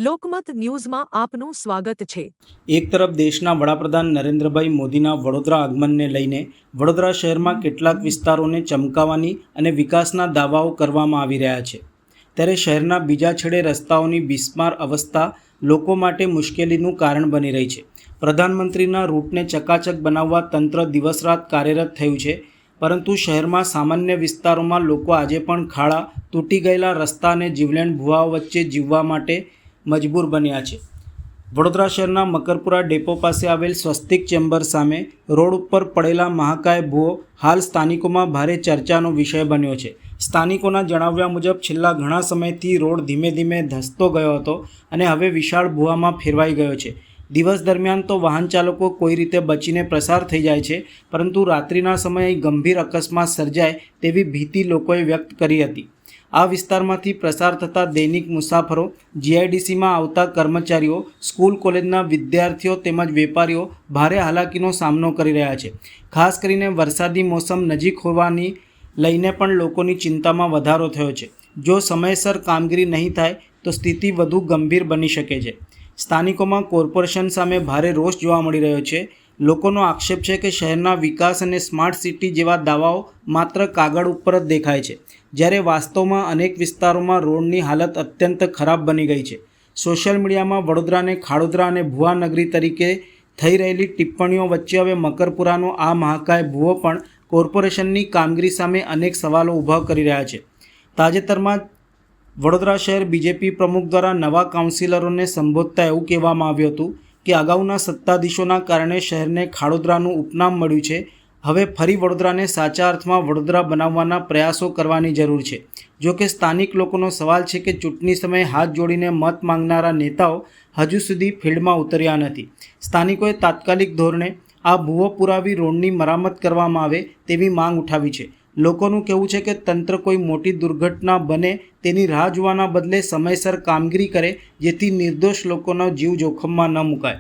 લોકમત ન્યૂઝમાં આપનું સ્વાગત છે। એક તરફ દેશના વડાપ્રધાન નરેન્દ્રભાઈ મોદીના વડોદરા આગમનને લઈને વડોદરા શહેરમાં કેટલાક વિસ્તારોને ચમકાવવાની અને વિકાસના દાવાઓ કરવામાં આવી રહ્યા છે, ત્યારે શહેરના બીજા છેડે રસ્તાઓની બિસ્માર અવસ્થા લોકો માટે મુશ્કેલીનું કારણ બની રહી છે। પ્રધાનમંત્રીના રૂટને ચકાચક બનાવવા તંત્ર દિવસ-રાત કાર્યરત થયું છે, પરંતુ શહેરમાં સામાન્ય વિસ્તારોમાં લોકો આજે પણ ખાડા, તૂટી ગયેલા રસ્તા અને જીવલેણ ભૂવાઓ વચ્ચે જીવવા માટે મજબૂર બન્યા છે। વડોદરા શહેરના મકરપુરા ડેપો પાસે આવેલ સ્વસ્તિક ચેમ્બર સામે રોડ ઉપર પડેલા મહાકાય ભૂવો હાલ સ્થાનિકોમાં ભારે ચર્ચાનો વિષય બન્યો છે। સ્થાનિકોના જણાવ્યા મુજબ છેલ્લા ઘણા સમયથી રોડ ધીમે ધીમે ધસતો ગયો હતો અને હવે વિશાળ ભૂવામાં ફેરવાઈ ગયો છે। દિવસ દરમિયાન તો વાહન ચાલકો કોઈ રીતે બચીને પસાર થઈ જાય છે, પરંતુ રાત્રિના સમયે ગંભીર અકસ્માત સર્જાય તેવી ભીતિ લોકોએ વ્યક્ત કરી હતી। આ વિસ્તારમાંથી પસાર થતા દૈનિક મુસાફરો, જીઆઈડીસીમાં આવતા કર્મચારીઓ, સ્કૂલ કોલેજના વિદ્યાર્થીઓ તેમજ વેપારીઓ ભારે હાલાકીનો સામનો કરી રહ્યા છે। ખાસ કરીને વરસાદી મોસમ નજીક હોવાની લઈને પણ લોકોની ચિંતામાં વધારો થયો છે। જો સમયસર કામગીરી નહીં થાય તો સ્થિતિ વધુ ગંભીર બની શકે છે। સ્થાનિકોમાં કોર્પોરેશન સામે ભારે રોષ જોવા મળી રહ્યો છે। લોકોનો આક્ષેપ છે કે શહેરના વિકાસ અને સ્માર્ટ સિટી જેવા દાવાઓ માત્ર કાગળ ઉપર જ દેખાય છે, જ્યારે વાસ્તવમાં અનેક વિસ્તારોમાં રોડની હાલત અત્યંત ખરાબ બની ગઈ છે। સોશિયલ મીડિયામાં વડોદરાને ખાડોદરા અને ભૂવા નગરી તરીકે થઈ રહેલી ટિપ્પણીઓ વચ્ચે હવે મકરપુરાનો આ મહાકાય ભૂવો પણ કોર્પોરેશનની કામગીરી સામે અનેક સવાલો ઊભા કરી રહ્યા છે। તાજેતરમાં વડોદરા શહેર બીજેપી પ્રમુખ દ્વારા નવા કાઉન્સિલરોને સંબોધતા એવું કહેવામાં આવ્યું હતું કે અગાઉના સત્તાધીશોના કારણે શહેરને ખાડોદરાનું ઉપનામ મળ્યું છે। હવે ફરી વડોદરાને સાચા અર્થમાં વડોદરા બનાવવાના પ્રયાસો કરવાની જરૂર છે। જો કે સ્થાનિક લોકોનો સવાલ છે કે ચૂંટણી સમયે હાથ જોડીને મત માંગનારા નેતાઓ હજુ સુધી ફિલ્ડમાં ઉતર્યા નથી। સ્થાનિકોએ તાત્કાલિક ધોરણે આ ભૂવો પુરાવી રોડની મરામત કરવામાં આવે તેવી માંગ ઉઠાવી છે। લોકોનું કહેવું છે કે તંત્ર કોઈ મોટી દુર્ઘટના બને તેની રાહ જોવાના બદલે સમયસર કામગીરી કરે, જેથી નિર્દોષ લોકોનો જીવ જોખમમાં ન મુકાય।